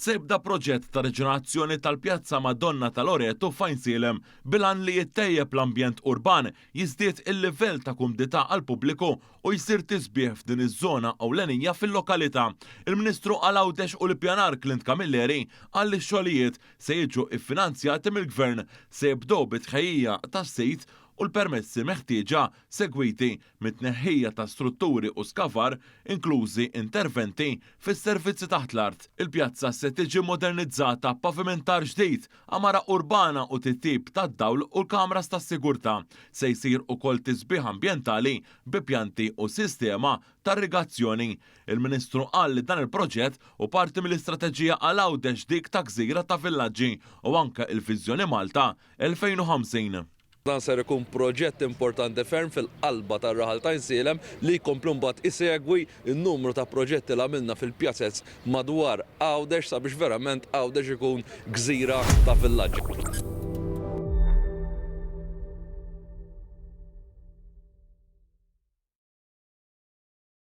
se jibda proġett ta' reġenerazzjoni tal-Pjazza Madonna tal-Loreto f'Ajnsielem bilan li jittejjeb l-ambjent urban, jiżdied il-livell ta' kumdità għal pubbliku u jsir tisbieħ f'din iż-żona ewlenija fil-lokalità. Il-Ministru għal-Għawdex u l-Ippjanar Clint Camilleri qal li x-xogħlijiet se jiġu iffinanzjati mill-Gvern se jibdew bit-tħejjija tas-sit u l-permessi meħtieġa segwiti mit-tneħħija ta' strutturi u skavar, inklużi interventi fis-servizzi taħt l-art. Il-pjazza se tiġi modernizzata, pavimentar ġdid, amara urbana u titjib tad-dawl u l-kamras tas-sigurtà. Se jsir ukoll tisbieħ ambjentali bi pjanti u sistema ta' irrigazzjoni. Il-Ministru qal li dan il-proġett u parti mill-istrateġija għal-Għawdex dik ta' gżira ta' villaġġi u anke il-Viżjoni Malta 2050. Dan ser ikun proġett importanti ferm fil-qalba tar-raħal ta' Ajnsielem li jkomplu mbagħad isegwi n-numru ta' proġetti li għamilna fil-pjazzezz madwar Għawdex sabiex verament Għawdex ikun gżira ta' villaġġ.